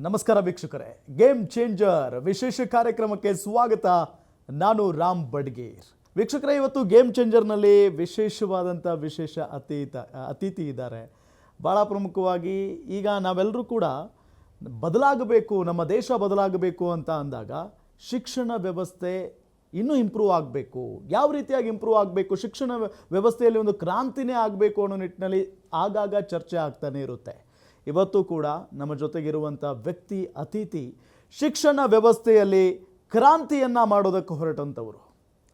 ನಮಸ್ಕಾರ ವೀಕ್ಷಕರೇ, game changer ವಿಶೇಷ ಕಾರ್ಯಕ್ರಮಕ್ಕೆ ಸ್ವಾಗತ. ನಾನು ರಾಮ್ ಬಡ್ಗೇರ್. ವೀಕ್ಷಕರೇ, ಇವತ್ತು ಗೇಮ್ ಚೇಂಜರ್ನಲ್ಲಿ ವಿಶೇಷವಾದಂಥ ಅತಿಥಿ ಇದ್ದಾರೆ. ಭಾಳ ಪ್ರಮುಖವಾಗಿ ಈಗ ನಾವೆಲ್ಲರೂ ಕೂಡ ಬದಲಾಗಬೇಕು, ನಮ್ಮ ದೇಶ ಬದಲಾಗಬೇಕು ಅಂತ ಅಂದಾಗ ಶಿಕ್ಷಣ ವ್ಯವಸ್ಥೆ ಇನ್ನೂ ಇಂಪ್ರೂವ್ ಆಗಬೇಕು. ಯಾವ ರೀತಿಯಾಗಿ ಇಂಪ್ರೂವ್ ಆಗಬೇಕು, ಶಿಕ್ಷಣ ವ್ಯವಸ್ಥೆಯಲ್ಲಿ ಒಂದು ಕ್ರಾಂತಿನೇ ಆಗಬೇಕು ಅನ್ನೋ ನಿಟ್ಟಿನಲ್ಲಿ ಆಗಾಗ ಚರ್ಚೆ ಆಗ್ತಾನೆ ಇರುತ್ತೆ. ಇವತ್ತು ಕೂಡ ನಮ್ಮ ಜೊತೆಗಿರುವಂಥ ಅತಿಥಿ ಶಿಕ್ಷಣ ವ್ಯವಸ್ಥೆಯಲ್ಲಿ ಕ್ರಾಂತಿಯನ್ನು ಮಾಡೋದಕ್ಕೆ ಹೊರಟಂಥವರು.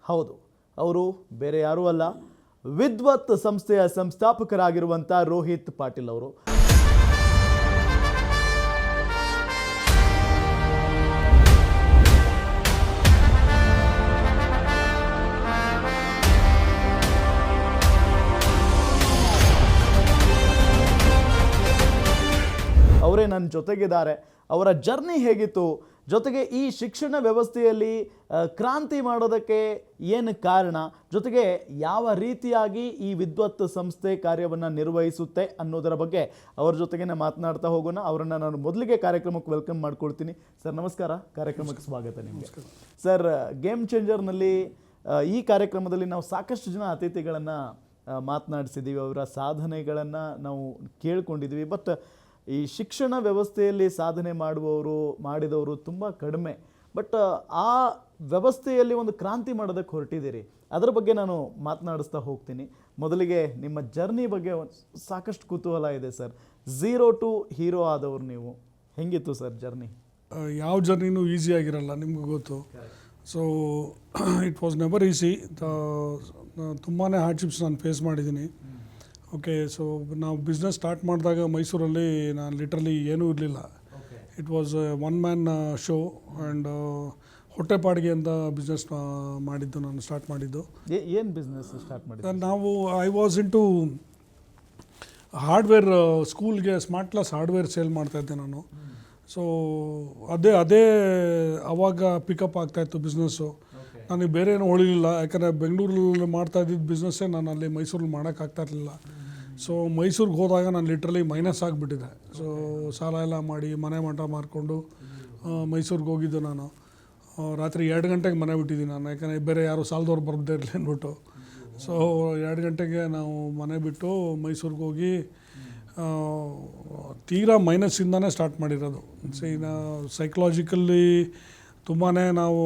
ಹೌದು, ಅವರು ಬೇರೆ ಯಾರೂ ಅಲ್ಲ, ವಿದ್ವತ್ ಸಂಸ್ಥೆಯ ಸಂಸ್ಥಾಪಕರಾಗಿರುವಂಥ ರೋಹಿತ್ ಪಾಟೀಲ್ ಅವರು. ಅವರೇ ನನ್ನ ಜೊತೆಗಿದ್ದಾರೆ. ಅವರ ಜರ್ನಿ ಹೇಗಿತ್ತು, ಜೊತೆಗೆ ಈ ಶಿಕ್ಷಣ ವ್ಯವಸ್ಥೆಯಲ್ಲಿ ಕ್ರಾಂತಿ ಮಾಡೋದಕ್ಕೆ ಏನು ಕಾರಣ, ಜೊತೆಗೆ ಯಾವ ರೀತಿಯಾಗಿ ಈ ವಿದ್ವತ್ ಸಂಸ್ಥೆ ಕಾರ್ಯವನ್ನು ನಿರ್ವಹಿಸುತ್ತೆ ಅನ್ನೋದರ ಬಗ್ಗೆ ಅವರ ಜೊತೆಗೆ ಮಾತನಾಡ್ತಾ ಹೋಗೋಣ. ಅವರನ್ನು ನಾನು ಮೊದಲಿಗೆ ಕಾರ್ಯಕ್ರಮಕ್ಕೆ ವೆಲ್ಕಮ್ ಮಾಡ್ಕೊಳ್ತೀನಿ. ಸರ್ ನಮಸ್ಕಾರ, ಕಾರ್ಯಕ್ರಮಕ್ಕೆ ಸ್ವಾಗತ ನಿಮಗೆ. ಸರ್, ಗೇಮ್ ಚೇಂಜರ್ನಲ್ಲಿ ಈ ಕಾರ್ಯಕ್ರಮದಲ್ಲಿ ನಾವು ಸಾಕಷ್ಟು ಜನ ಅತಿಥಿಗಳನ್ನು ಮಾತನಾಡಿಸಿದ್ದೀವಿ, ಅವರ ಸಾಧನೆಗಳನ್ನು ನಾವು ಕೇಳ್ಕೊಂಡಿದ್ದೀವಿ. ಬಟ್ ಈ ಶಿಕ್ಷಣ ವ್ಯವಸ್ಥೆಯಲ್ಲಿ ಸಾಧನೆ ಮಾಡಿದವರು ತುಂಬ ಕಡಿಮೆ. ಬಟ್ ಆ ವ್ಯವಸ್ಥೆಯಲ್ಲಿ ಒಂದು ಕ್ರಾಂತಿ ಮಾಡೋದಕ್ಕೆ ಹೊರಟಿದ್ದೀರಿ, ಅದರ ಬಗ್ಗೆ ನಾನು ಮಾತನಾಡಿಸ್ತಾ ಹೋಗ್ತೀನಿ. ಮೊದಲಿಗೆ ನಿಮ್ಮ ಜರ್ನಿ ಬಗ್ಗೆ ಸಾಕಷ್ಟು ಕುತೂಹಲ ಇದೆ ಸರ್. 0 to ಹೀರೋ ಆದವರು ನೀವು, ಹೆಂಗಿತ್ತು ಸರ್ ಜರ್ನಿ? ಯಾವ ಜರ್ನಿನೂ ಈಸಿ ಆಗಿರಲ್ಲ, ನಿಮಗೂ ಗೊತ್ತು. So it was never easy. ತುಂಬಾ ಹಾರ್ಡ್ಶಿಪ್ಸ್ ನಾನು ಫೇಸ್ ಮಾಡಿದ್ದೀನಿ. ಓಕೆ, ಸೊ ನಾವು ಬಿಸ್ನೆಸ್ ಸ್ಟಾರ್ಟ್ ಮಾಡಿದಾಗ ಮೈಸೂರಲ್ಲಿ ನಾನು ಲಿಟ್ರಲಿ ಏನೂ ಇರಲಿಲ್ಲ. It was one man show and ಹೊಟ್ಟೆಪಾಡಿಗೆ ಅಂತ ಬಿಸ್ನೆಸ್ ಮಾಡಿದ್ದು, ನಾನು ಸ್ಟಾರ್ಟ್ ಮಾಡಿದ್ದು. ಏನು ಬಿಸ್ನೆಸ್ ಸ್ಟಾರ್ಟ್ ಮಾಡಿದ್ದು? I was into hardware. ಸ್ಕೂಲ್ಗೆ ಸ್ಮಾರ್ಟ್ ಕ್ಲಾಸ್ ಹಾರ್ಡ್ವೇರ್ ಸೇಲ್ ಮಾಡ್ತಾಯಿದ್ದೆ ನಾನು. ಸೊ ಅದೇ ಅವಾಗ ಪಿಕಪ್ ಆಗ್ತಾಯಿತ್ತು ಬಿಸ್ನೆಸ್ಸು. ನನಗೆ ಬೇರೆ ಏನೂ ಉಳಿಲಿಲ್ಲ, ಯಾಕಂದರೆ ಬೆಂಗಳೂರಲ್ಲಿ ಮಾಡ್ತಾ ಇದ್ದಿದ್ದು ಬಿಸ್ನೆಸ್ಸೇ ನಾನು ಅಲ್ಲಿ ಮೈಸೂರಲ್ಲಿ ಮಾಡೋಕ್ಕಾಗ್ತಾ ಇರಲಿಲ್ಲ. ಸೊ ಮೈಸೂರಿಗೆ ಹೋದಾಗ ನಾನು ಲಿಟ್ರಲಿ ಮೈನಸ್ ಆಗಿಬಿಟ್ಟಿದ್ದೆ. ಸೊ ಸಾಲ ಎಲ್ಲ ಮಾಡಿ ಮನೆ ಮಠ ಮಾರಿಕೊಂಡು ಮೈಸೂರಿಗೆ ಹೋಗಿದ್ದು ನಾನು. ರಾತ್ರಿ 2 ಗಂಟೆಗೆ ಮನೆ ಬಿಟ್ಟಿದ್ದೀನಿ ನಾನು, ಯಾಕಂದರೆ ಬೇರೆ ಯಾರು ಸಾಲದವ್ರು ಬರದೇ ಇರಲಿ ಅಂದ್ಬಿಟ್ಟು. ಸೊ 2 ಗಂಟೆಗೆ ನಾವು ಮನೆ ಬಿಟ್ಟು ಮೈಸೂರಿಗೆ ಹೋಗಿ ತೀರಾ ಮೈನಸ್ಸಿಂದನೇ ಸ್ಟಾರ್ಟ್ ಮಾಡಿರೋದು. ಸೈಕಲಾಜಿಕಲ್ಲಿ ತುಂಬಾ ನಾವು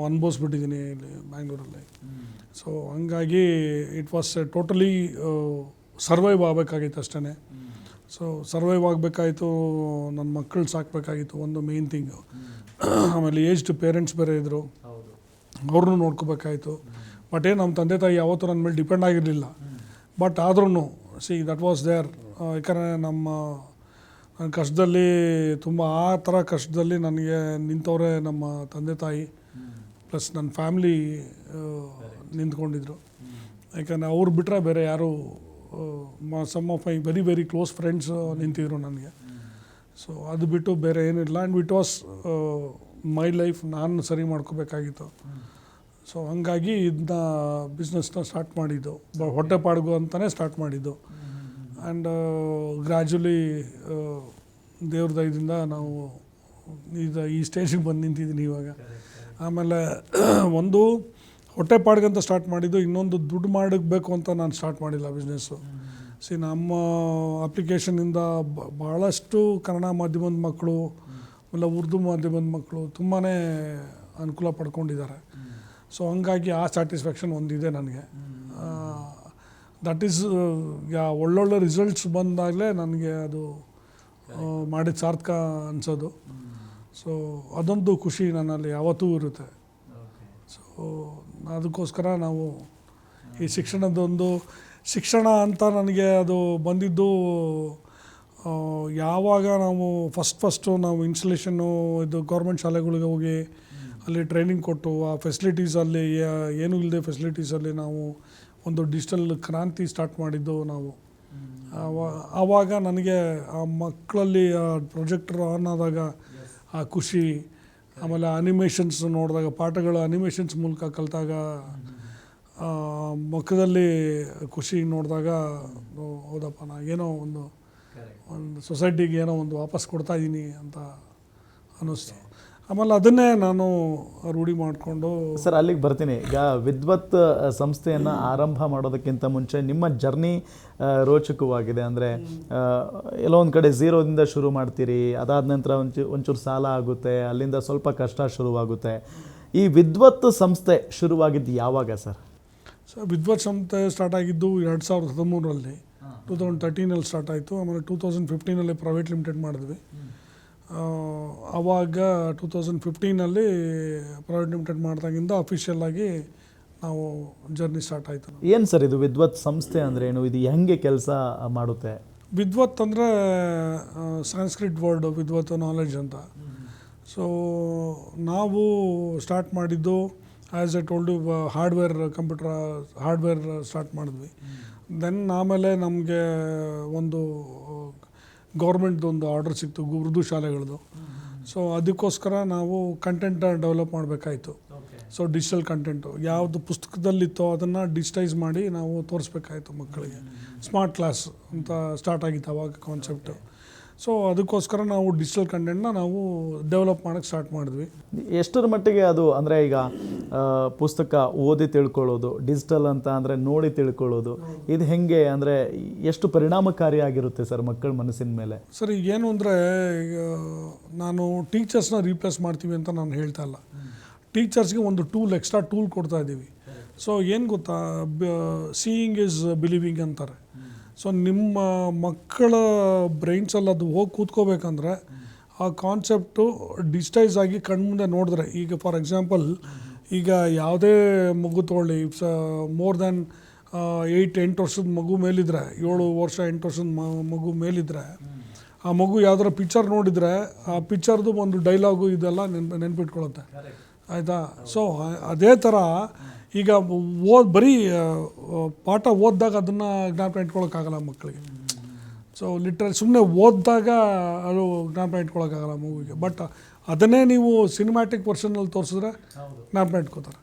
ಅನುಭವಿಸ್ಬಿಟ್ಟಿದ್ದೀನಿ ಇಲ್ಲಿ ಬ್ಯಾಂಗ್ಳೂರಲ್ಲಿ. ಸೊ ಹಂಗಾಗಿ ಇಟ್ ವಾಸ್ ಟೋಟಲಿ ಸರ್ವೈವ್ ಆಗಬೇಕಾಗಿತ್ತು ಅಷ್ಟೇ. ಸೊ ಸರ್ವೈವ್ ಆಗಬೇಕಾಯಿತು, ನನ್ನ ಮಕ್ಕಳು ಸಾಕಬೇಕಾಗಿತ್ತು, ಒಂದು ಮೇನ್ ಥಿಂಗು. ಆಮೇಲೆ ಏಜ್ಡ್ ಪೇರೆಂಟ್ಸ್ ಬೇರೆ ಇದ್ದರು, ಅವ್ರನ್ನೂ ನೋಡ್ಕೋಬೇಕಾಯಿತು. ಬಟ್ ನಮ್ಮ ತಂದೆ ತಾಯಿ ಯಾವತ್ತೂ ನನ್ನ ಮೇಲೆ ಡಿಪೆಂಡ್ ಆಗಿರಲಿಲ್ಲ. ಬಟ್ ಆದ್ರೂ ದಟ್ ವಾಸ್ ದೇರ್. ಯಾಕಂದರೆ ನನ್ನ ಕಷ್ಟದಲ್ಲಿ ತುಂಬ ಆ ಥರ ಕಷ್ಟದಲ್ಲಿ ನನಗೆ ನಿಂತವರೇ ನಮ್ಮ ತಂದೆ ತಾಯಿ, ಪ್ಲಸ್ ನನ್ನ ಫ್ಯಾಮ್ಲಿ ನಿಂತ್ಕೊಂಡಿದ್ರು. ಯಾಕಂದರೆ ಅವ್ರು ಬಿಟ್ಟರೆ ಬೇರೆ ಯಾರು, some of my very very close friends ನಿಂತಿದ್ರು ನನಗೆ. ಸೊ ಅದು ಬಿಟ್ಟು ಬೇರೆ ಏನಿಲ್ಲ. And it was my life, ನಾನು ಸರಿ ಮಾಡ್ಕೋಬೇಕಾಗಿತ್ತು. ಸೊ ಹಂಗಾಗಿ ಇದನ್ನ ಬಿಸ್ನೆಸ್ನ ಸ್ಟಾರ್ಟ್ ಮಾಡಿದ್ದು, ಹೊಟ್ಟೆಪಾಡಿಗೂ ಅಂತಲೇ ಸ್ಟಾರ್ಟ್ ಮಾಡಿದ್ದು. ಆ್ಯಂಡ್ ಗ್ರ್ಯಾಜುಲಿ ದೇವ್ರ ದಯದಿಂದ ನಾವು ಈ ಸ್ಟೇಜಿಗೆ ಬಂದು ನಿಂತಿದ್ದೀನಿ ಇವಾಗ. ಆಮೇಲೆ ಒಂದು ಹೊಟ್ಟೆಪಾಡಿಗಂತ ಸ್ಟಾರ್ಟ್ ಮಾಡಿದ್ದು, ಇನ್ನೊಂದು ದುಡ್ಡು ಮಾಡಬೇಕು ಅಂತ ನಾನು ಸ್ಟಾರ್ಟ್ ಮಾಡಿಲ್ಲ ಬಿಸ್ನೆಸ್ಸು. ನಮ್ಮ ಅಪ್ಲಿಕೇಶನಿಂದ ಭಾಳಷ್ಟು ಕನ್ನಡ ಮಾಧ್ಯಮದ ಮಕ್ಕಳು, ಇಲ್ಲ ಉರ್ದು ಮಾಧ್ಯಮದ ಮಕ್ಕಳು ತುಂಬಾ ಅನುಕೂಲ ಪಡ್ಕೊಂಡಿದ್ದಾರೆ. ಸೊ ಹಂಗಾಗಿ ಆ ಸ್ಯಾಟಿಸ್ಫ್ಯಾಕ್ಷನ್ ಒಂದಿದೆ ನನಗೆ. ದಟ್ ಈಸ್ ಒಳ್ಳೊಳ್ಳೆ ರಿಸಲ್ಟ್ಸ್ ಬಂದಾಗಲೇ ನನಗೆ ಅದು ಮಾಡಿದ ಸಾರ್ಥಕ ಅನಿಸೋದು. ಸೊ ಅದೊಂದು ಖುಷಿ ನನ್ನಲ್ಲಿ ಯಾವತ್ತೂ ಇರುತ್ತೆ. ಸೊ ಅದಕ್ಕೋಸ್ಕರ ನಾವು ಈ ಶಿಕ್ಷಣ ಅಂತ ನನಗೆ ಅದು ಬಂದಿದ್ದು ಯಾವಾಗ ನಾವು ಫಸ್ಟು ನಾವು ಇನ್ಸ್ಟಾಲೇಷನ್ನು ಇದು ಗೌರ್ಮೆಂಟ್ ಶಾಲೆಗಳಿಗೆ ಹೋಗಿ ಅಲ್ಲಿ ಟ್ರೈನಿಂಗ್ ಕೊಟ್ಟು ಆ ಫೆಸಿಲಿಟೀಸಲ್ಲಿ ಏನೂ ಇಲ್ಲದೆ ಫೆಸಿಲಿಟೀಸಲ್ಲಿ ನಾವು ಒಂದು ಡಿಜಿಟಲ್ ಕ್ರಾಂತಿ ಸ್ಟಾರ್ಟ್ ಮಾಡಿದ್ದು ನಾವು. ಆವಾಗ ನನಗೆ ಆ ಮಕ್ಕಳಲ್ಲಿ ಪ್ರೊಜೆಕ್ಟರ್ ಆನ್ ಆದಾಗ ಆ ಖುಷಿ, ಆಮೇಲೆ ಅನಿಮೇಷನ್ಸ್ ನೋಡಿದಾಗ, ಪಾಠಗಳು ಅನಿಮೇಷನ್ಸ್ ಮೂಲಕ ಕಲಿತಾಗ ಮುಖದಲ್ಲಿ ಖುಷಿ ನೋಡಿದಾಗ, ಹೌದಪ್ಪ ನಾ ಏನೋ ಒಂದು ಸೊಸೈಟಿಗೆ ಏನೋ ಒಂದು ವಾಪಸ್ ಕೊಡ್ತಾಯಿದ್ದೀನಿ ಅಂತ ಅನ್ನಿಸ್ತು. ಆಮೇಲೆ ಅದನ್ನೇ ನಾನು ರೂಢಿ ಮಾಡಿಕೊಂಡು. ಸರ್ ಅಲ್ಲಿಗೆ ಬರ್ತೀನಿ. ಈಗ ವಿದ್ವತ್ ಸಂಸ್ಥೆಯನ್ನು ಆರಂಭ ಮಾಡೋದಕ್ಕಿಂತ ಮುಂಚೆ ನಿಮ್ಮ ಜರ್ನಿ ರೋಚಕವಾಗಿದೆ. ಅಂದರೆ ಎಲ್ಲೋ ಒಂದು ಕಡೆ ಝೀರೋದಿಂದ ಶುರು ಮಾಡ್ತೀರಿ, ಅದಾದ ನಂತರ ಒಂಚೂರು ಸಾಲ ಆಗುತ್ತೆ, ಅಲ್ಲಿಂದ ಸ್ವಲ್ಪ ಕಷ್ಟ ಶುರುವಾಗುತ್ತೆ. ಈ ವಿದ್ವತ್ ಸಂಸ್ಥೆ ಶುರುವಾಗಿದ್ದು ಯಾವಾಗ ಸರ್? ಸೊ ವಿದ್ವತ್ ಸಂಸ್ಥೆ ಸ್ಟಾರ್ಟ್ ಆಗಿದ್ದು 2013ರಲ್ಲಿ, 2013 ಸ್ಟಾರ್ಟ್ ಆಯಿತು. ಆಮೇಲೆ 2015 ಪ್ರೈವೇಟ್ ಲಿಮಿಟೆಡ್ ಮಾಡಿದ್ವಿ. ಆವಾಗ 2015 ಪ್ರೈವೇಟ್ ಲಿಮಿಟೆಡ್ ಮಾಡಿದಾಗಿಂದ ಅಫಿಷಿಯಲ್ ಆಗಿ ನಾವು ಜರ್ನಿ ಸ್ಟಾರ್ಟ್ ಆಯಿತು. ಏನು ಸರ್ ಇದು ವಿದ್ವತ್ ಸಂಸ್ಥೆ ಅಂದರೆ ಏನು? ಇದು ಹೆಂಗೆ ಕೆಲಸ ಮಾಡುತ್ತೆ? ವಿದ್ವತ್ ಅಂದರೆ ಸಂಸ್ಕೃತ್ ವರ್ಡ್ ವಿದ್ವತ್ ನಾಲೆಡ್ಜ್ ಅಂತ. ಸೊ ನಾವು ಸ್ಟಾರ್ಟ್ ಮಾಡಿದ್ದು as A told hardware start ಮಾಡಿದ್ವಿ. ದೆನ್ ಆಮೇಲೆ ನಮಗೆ ಒಂದು ಗೌರ್ಮೆಂಟ್ದು ಒಂದು ಆರ್ಡರ್ ಸಿಕ್ತು ಉರ್ದು ಶಾಲೆಗಳದ್ದು. ಸೊ ಅದಕ್ಕೋಸ್ಕರ ನಾವು ಕಂಟೆಂಟ್ ಡೆವಲಪ್ ಮಾಡಬೇಕಾಯಿತು. ಸೊ ಡಿಜಿಟಲ್ ಕಂಟೆಂಟು ಯಾವುದು ಪುಸ್ತಕದಲ್ಲಿತ್ತೋ ಅದನ್ನು ಡಿಜಿಟೈಸ್ ಮಾಡಿ ನಾವು ತೋರಿಸ್ಬೇಕಾಯಿತು ಮಕ್ಕಳಿಗೆ. ಸ್ಮಾರ್ಟ್ ಕ್ಲಾಸ್ ಅಂತ ಸ್ಟಾರ್ಟ್ ಆಗಿತ್ತು ಅವಾಗ ಕಾನ್ಸೆಪ್ಟು. ಸೊ ಅದಕ್ಕೋಸ್ಕರ ನಾವು ಡಿಜಿಟಲ್ ಕಂಟೆಂಟ್ನ ನಾವು ಡೆವಲಪ್ ಮಾಡೋಕ್ಕೆ ಸ್ಟಾರ್ಟ್ ಮಾಡಿದ್ವಿ. ಎಷ್ಟರ ಮಟ್ಟಿಗೆ ಅದು ಅಂದರೆ ಈಗ ಪುಸ್ತಕ ಓದಿ ತಿಳ್ಕೊಳ್ಳೋದು, ಡಿಜಿಟಲ್ ಅಂತ ಅಂದರೆ ನೋಡಿ ತಿಳ್ಕೊಳ್ಳೋದು, ಇದು ಹೆಂಗೆ ಅಂದರೆ ಎಷ್ಟು ಪರಿಣಾಮಕಾರಿಯಾಗಿರುತ್ತೆ ಸರ್ ಮಕ್ಕಳ ಮನಸ್ಸಿನ ಮೇಲೆ? ಸರ್ ಏನು ಅಂದರೆ ನಾನು ಟೀಚರ್ಸ್ನ ರೀಪ್ಲೇಸ್ ಮಾಡ್ತೀವಿ ಅಂತ ನಾನು ಹೇಳ್ತಾ ಇಲ್ಲ. ಟೀಚರ್ಸ್ಗೆ ಒಂದು ಎಕ್ಸ್ಟ್ರಾ ಟೂಲ್ ಕೊಡ್ತಾ ಇದ್ದೀವಿ. ಸೊ ಏನು ಗೊತ್ತಾ, ಸೀಯಿಂಗ್ ಈಸ್ ಬಿಲೀವಿಂಗ್ ಅಂತಾರೆ. ಸೊ ನಿಮ್ಮ ಮಕ್ಕಳ ಬ್ರೈನ್ಸಲ್ಲಿ ಅದು ಹೋಗಿ ಕೂತ್ಕೋಬೇಕಂದ್ರೆ ಆ ಕಾನ್ಸೆಪ್ಟು ಡಿಜಿಟೈಸ್ ಆಗಿ ಕಣ್ಮುಂದೆ ನೋಡಿದ್ರೆ, ಈಗ ಫಾರ್ ಎಕ್ಸಾಂಪಲ್ ಈಗ ಯಾವುದೇ ಮಗು ತೊಗೊಳ್ಳಿ, ಇಟ್ಸ್ ಮೋರ್ ದ್ಯಾನ್ 8 ವರ್ಷದ ಮಗು ಮೇಲಿದ್ರೆ, 7 ವರ್ಷ 8 ವರ್ಷದ ಮಗು ಮೇಲಿದ್ರೆ, ಆ ಮಗು ಯಾವ್ದಾರ ಪಿಕ್ಚರ್ ನೋಡಿದರೆ ಆ ಪಿಕ್ಚರ್ದು ಒಂದು ಡೈಲಾಗು ಇದೆಲ್ಲ ನೆನ್ಪಿಟ್ಕೊಳ್ಳುತ್ತೆ, ಆಯಿತಾ? ಸೊ ಅದೇ ಥರ ಈಗ ಬರೀ ಪಾಠ ಓದಿದಾಗ ಅದನ್ನು ಜ್ಞಾಪನ ಇಟ್ಕೊಳ್ಳೋಕ್ಕಾಗಲ್ಲ ಮಕ್ಕಳಿಗೆ. ಸೊ ಲಿಟ್ರಲಿ ಸುಮ್ಮನೆ ಓದಿದಾಗ ಅದು ಜ್ಞಾಪನ ಇಟ್ಕೊಳ್ಳೋಕ್ಕಾಗಲ್ಲ ಮಗುವಿಗೆ. ಬಟ್ ಅದನ್ನೇ ನೀವು ಸಿನಿಮ್ಯಾಟಿಕ್ ವರ್ಷನಲ್ಲಿ ತೋರಿಸಿದ್ರೆ ಜ್ಞಾಪನ ಇಟ್ಕೋತಾರೆ.